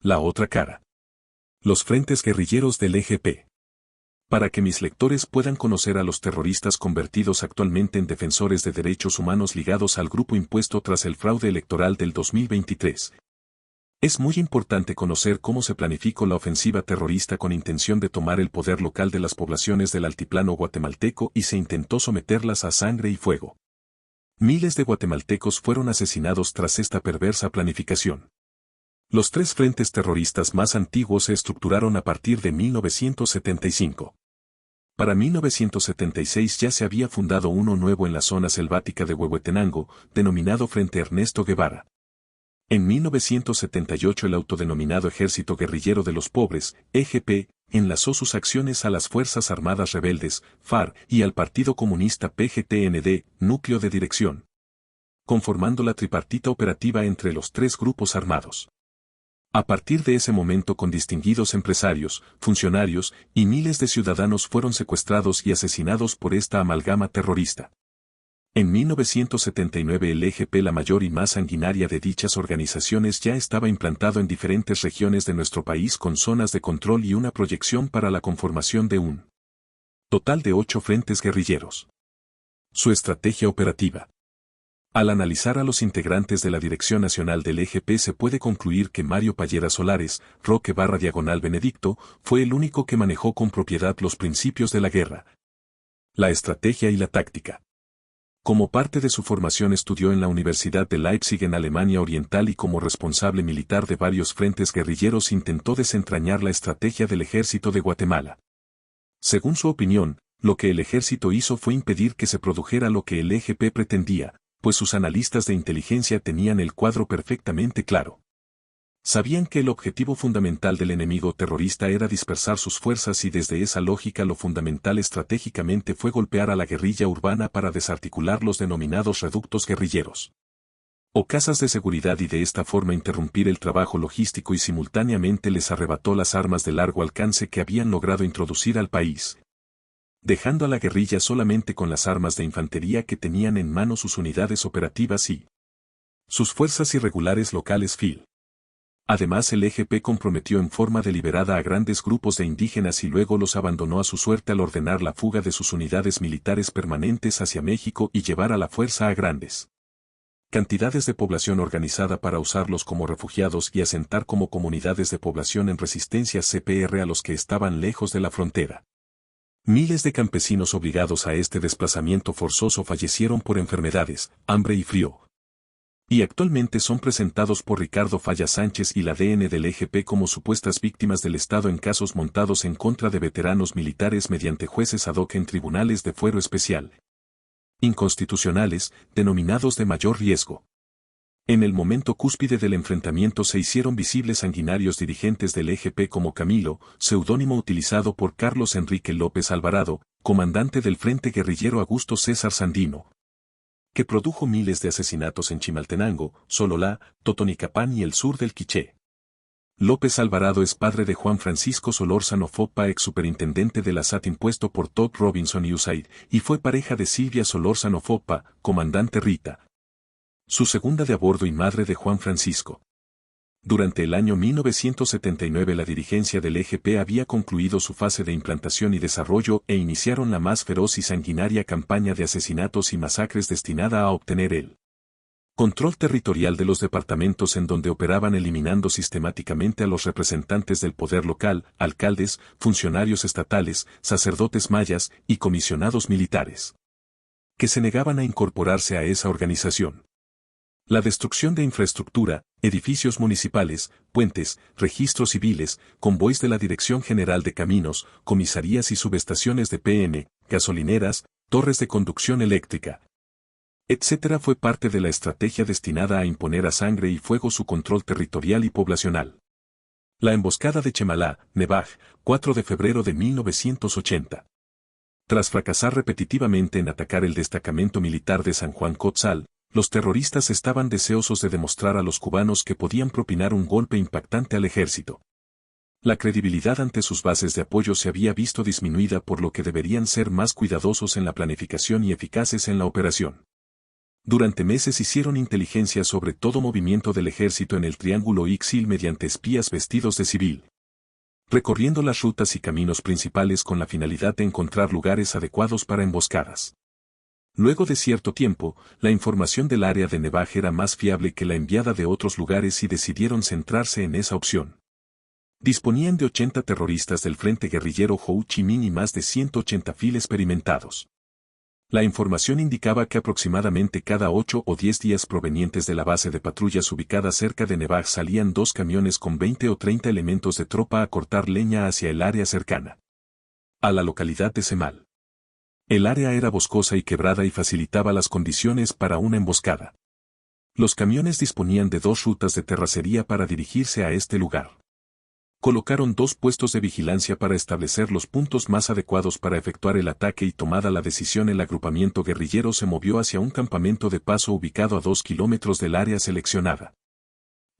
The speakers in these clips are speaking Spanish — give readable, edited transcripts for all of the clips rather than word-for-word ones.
La otra cara. Los frentes guerrilleros del EGP. Para que mis lectores puedan conocer a los terroristas convertidos actualmente en defensores de derechos humanos ligados al grupo impuesto tras el fraude electoral del 2023. Es muy importante conocer cómo se planificó la ofensiva terrorista con intención de tomar el poder local de las poblaciones del altiplano guatemalteco y se intentó someterlas a sangre y fuego. Miles de guatemaltecos fueron asesinados tras esta perversa planificación. Los tres frentes terroristas más antiguos se estructuraron a partir de 1975. Para 1976 ya se había fundado uno nuevo en la zona selvática de Huehuetenango, denominado Frente Ernesto Guevara. En 1978 el autodenominado Ejército Guerrillero de los Pobres, EGP, enlazó sus acciones a las Fuerzas Armadas Rebeldes, FARC, y al Partido Comunista PGTND, núcleo de dirección, conformando la tripartita operativa entre los tres grupos armados. A partir de ese momento con distinguidos empresarios, funcionarios y miles de ciudadanos fueron secuestrados y asesinados por esta amalgama terrorista. En 1979 el EGP, la mayor y más sanguinaria de dichas organizaciones, ya estaba implantado en diferentes regiones de nuestro país con zonas de control y una proyección para la conformación de un total de 8 frentes guerrilleros. Su estrategia operativa. Al analizar a los integrantes de la Dirección Nacional del EGP se puede concluir que Mario Pallera Solares, Roque/Benedicto, fue el único que manejó con propiedad los principios de la guerra, la estrategia y la táctica. Como parte de su formación estudió en la Universidad de Leipzig en Alemania Oriental y como responsable militar de varios frentes guerrilleros intentó desentrañar la estrategia del ejército de Guatemala. Según su opinión, lo que el ejército hizo fue impedir que se produjera lo que el EGP pretendía, pues sus analistas de inteligencia tenían el cuadro perfectamente claro. Sabían que el objetivo fundamental del enemigo terrorista era dispersar sus fuerzas y desde esa lógica lo fundamental estratégicamente fue golpear a la guerrilla urbana para desarticular los denominados reductos guerrilleros o casas de seguridad y de esta forma interrumpir el trabajo logístico y simultáneamente les arrebató las armas de largo alcance que habían logrado introducir al país, dejando a la guerrilla solamente con las armas de infantería que tenían en mano sus unidades operativas y sus fuerzas irregulares locales FIL. Además el EGP comprometió en forma deliberada a grandes grupos de indígenas y luego los abandonó a su suerte al ordenar la fuga de sus unidades militares permanentes hacia México y llevar a la fuerza a grandes cantidades de población organizada para usarlos como refugiados y asentar como comunidades de población en resistencia CPR a los que estaban lejos de la frontera. Miles de campesinos obligados a este desplazamiento forzoso fallecieron por enfermedades, hambre y frío. Y actualmente son presentados por Ricardo Falla Sánchez y la DN del EGP como supuestas víctimas del Estado en casos montados en contra de veteranos militares mediante jueces ad hoc en tribunales de fuero especial, inconstitucionales, denominados de mayor riesgo. En el momento cúspide del enfrentamiento se hicieron visibles sanguinarios dirigentes del EGP como Camilo, seudónimo utilizado por Carlos Enrique López Alvarado, comandante del Frente Guerrillero Augusto César Sandino, que produjo miles de asesinatos en Chimaltenango, Sololá, Totonicapán y el sur del Quiché. López Alvarado es padre de Juan Francisco Solórzano Foppa, ex superintendente de la SAT impuesto por Todd Robinson y USAID, y fue pareja de Silvia Solórzano Foppa, comandante Rita, su segunda de a bordo y madre de Juan Francisco. Durante el año 1979 la dirigencia del EGP había concluido su fase de implantación y desarrollo e iniciaron la más feroz y sanguinaria campaña de asesinatos y masacres destinada a obtener el control territorial de los departamentos en donde operaban, eliminando sistemáticamente a los representantes del poder local, alcaldes, funcionarios estatales, sacerdotes mayas y comisionados militares, que se negaban a incorporarse a esa organización. La destrucción de infraestructura, edificios municipales, puentes, registros civiles, convoys de la Dirección General de Caminos, comisarías y subestaciones de PM, gasolineras, torres de conducción eléctrica, etc. fue parte de la estrategia destinada a imponer a sangre y fuego su control territorial y poblacional. La emboscada de Chemalá, Nevaj, 4 de febrero de 1980. Tras fracasar repetitivamente en atacar el destacamento militar de San Juan Cotzal, los terroristas estaban deseosos de demostrar a los cubanos que podían propinar un golpe impactante al ejército. La credibilidad ante sus bases de apoyo se había visto disminuida, por lo que deberían ser más cuidadosos en la planificación y eficaces en la operación. Durante meses hicieron inteligencia sobre todo movimiento del ejército en el Triángulo Ixil mediante espías vestidos de civil, recorriendo las rutas y caminos principales con la finalidad de encontrar lugares adecuados para emboscadas. Luego de cierto tiempo, la información del área de Nevaj era más fiable que la enviada de otros lugares y decidieron centrarse en esa opción. Disponían de 80 terroristas del Frente Guerrillero Ho Chi Minh y más de 180 FIL experimentados. La información indicaba que aproximadamente cada 8 o 10 días provenientes de la base de patrullas ubicada cerca de Nevaj salían 2 camiones con 20 o 30 elementos de tropa a cortar leña hacia el área cercana a la localidad de Semal. El área era boscosa y quebrada y facilitaba las condiciones para una emboscada. Los camiones disponían de 2 rutas de terracería para dirigirse a este lugar. Colocaron 2 puestos de vigilancia para establecer los puntos más adecuados para efectuar el ataque y tomada la decisión el agrupamiento guerrillero se movió hacia un campamento de paso ubicado a 2 kilómetros del área seleccionada,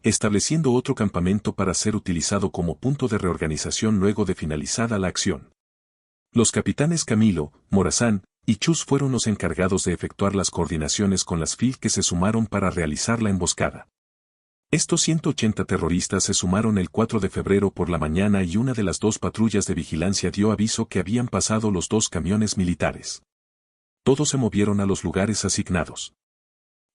estableciendo otro campamento para ser utilizado como punto de reorganización luego de finalizada la acción. Los capitanes Camilo, Morazán y Chus fueron los encargados de efectuar las coordinaciones con las FIL que se sumaron para realizar la emboscada. Estos 180 terroristas se sumaron el 4 de febrero por la mañana y una de las 2 patrullas de vigilancia dio aviso que habían pasado los 2 camiones militares. Todos se movieron a los lugares asignados.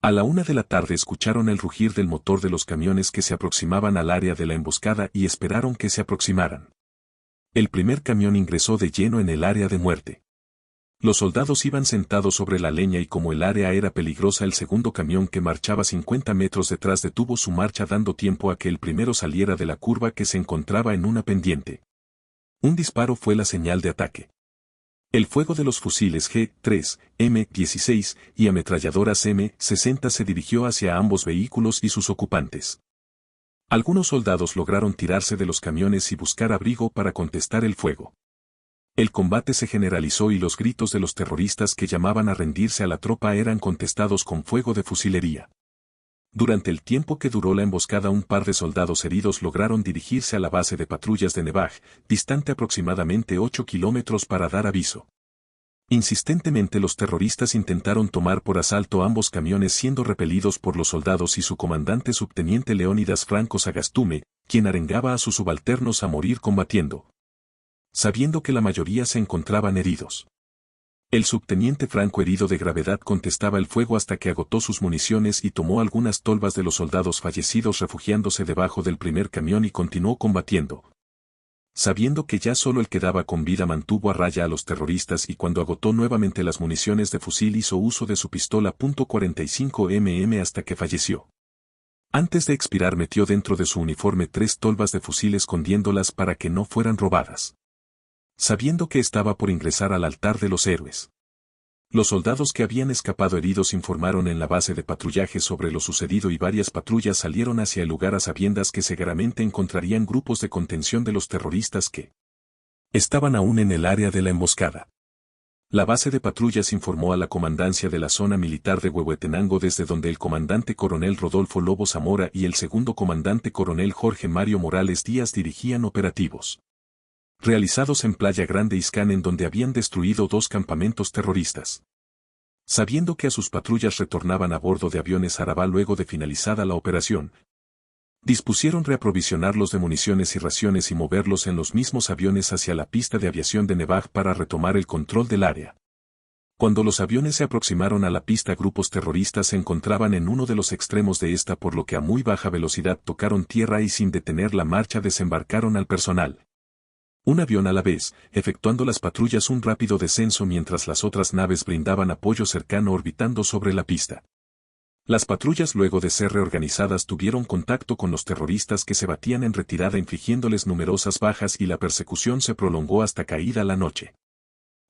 A la 1 de la tarde escucharon el rugir del motor de los camiones que se aproximaban al área de la emboscada y esperaron que se aproximaran. El primer camión ingresó de lleno en el área de muerte. Los soldados iban sentados sobre la leña y como el área era peligrosa el segundo camión que marchaba 50 metros detrás detuvo su marcha dando tiempo a que el primero saliera de la curva que se encontraba en una pendiente. Un disparo fue la señal de ataque. El fuego de los fusiles G3, M16 y ametralladoras M60 se dirigió hacia ambos vehículos y sus ocupantes. Algunos soldados lograron tirarse de los camiones y buscar abrigo para contestar el fuego. El combate se generalizó y los gritos de los terroristas que llamaban a rendirse a la tropa eran contestados con fuego de fusilería. Durante el tiempo que duró la emboscada un par de soldados heridos lograron dirigirse a la base de patrullas de Nevaj, distante aproximadamente 8 kilómetros para dar aviso. Insistentemente los terroristas intentaron tomar por asalto ambos camiones siendo repelidos por los soldados y su comandante subteniente Leónidas Franco Sagastume, quien arengaba a sus subalternos a morir combatiendo, sabiendo que la mayoría se encontraban heridos. El subteniente Franco herido de gravedad contestaba el fuego hasta que agotó sus municiones y tomó algunas tolvas de los soldados fallecidos refugiándose debajo del primer camión y continuó combatiendo. Sabiendo que ya solo el que daba con vida mantuvo a raya a los terroristas y cuando agotó nuevamente las municiones de fusil hizo uso de su pistola .45 mm hasta que falleció. Antes de expirar metió dentro de su uniforme 3 tolvas de fusil escondiéndolas para que no fueran robadas, sabiendo que estaba por ingresar al altar de los héroes. Los soldados que habían escapado heridos informaron en la base de patrullaje sobre lo sucedido y varias patrullas salieron hacia el lugar a sabiendas que seguramente encontrarían grupos de contención de los terroristas que estaban aún en el área de la emboscada. La base de patrullas informó a la comandancia de la zona militar de Huehuetenango desde donde el comandante coronel Rodolfo Lobo Zamora y el segundo comandante coronel Jorge Mario Morales Díaz dirigían operativos realizados en Playa Grande Izcán en donde habían destruido 2 campamentos terroristas. Sabiendo que a sus patrullas retornaban a bordo de aviones Arabá luego de finalizada la operación, dispusieron reaprovisionarlos de municiones y raciones y moverlos en los mismos aviones hacia la pista de aviación de Nevaj para retomar el control del área. Cuando los aviones se aproximaron a la pista grupos terroristas se encontraban en uno de los extremos de esta por lo que a muy baja velocidad tocaron tierra y sin detener la marcha desembarcaron al personal. Un avión a la vez, efectuando las patrullas un rápido descenso mientras las otras naves brindaban apoyo cercano orbitando sobre la pista. Las patrullas luego de ser reorganizadas tuvieron contacto con los terroristas que se batían en retirada infligiéndoles numerosas bajas y la persecución se prolongó hasta caída la noche.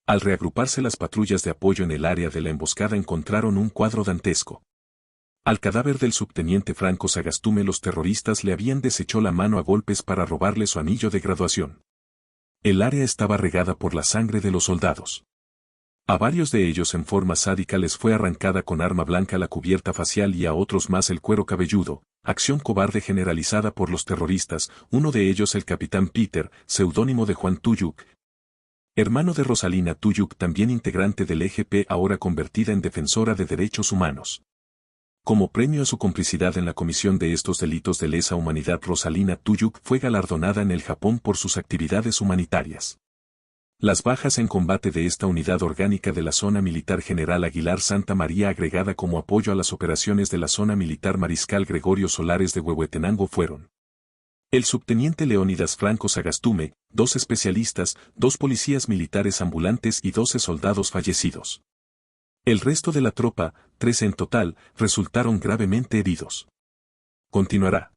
Al reagruparse las patrullas de apoyo en el área de la emboscada encontraron un cuadro dantesco. Al cadáver del subteniente Franco Sagastume los terroristas le habían deshecho la mano a golpes para robarle su anillo de graduación. El área estaba regada por la sangre de los soldados. A varios de ellos en forma sádica les fue arrancada con arma blanca la cubierta facial y a otros más el cuero cabelludo, acción cobarde generalizada por los terroristas, uno de ellos el capitán Peter, seudónimo de Juan Tuyuk, hermano de Rosalina Tuyuk también integrante del EGP ahora convertida en defensora de derechos humanos. Como premio a su complicidad en la comisión de estos delitos de lesa humanidad, Rosalina Tuyuk fue galardonada en el Japón por sus actividades humanitarias. Las bajas en combate de esta unidad orgánica de la Zona Militar General Aguilar Santa María, agregada como apoyo a las operaciones de la Zona Militar Mariscal Gregorio Solares de Huehuetenango, fueron: el subteniente Leónidas Franco Sagastume, 2 especialistas, 2 policías militares ambulantes y 12 soldados fallecidos. El resto de la tropa, 13 en total, resultaron gravemente heridos. Continuará.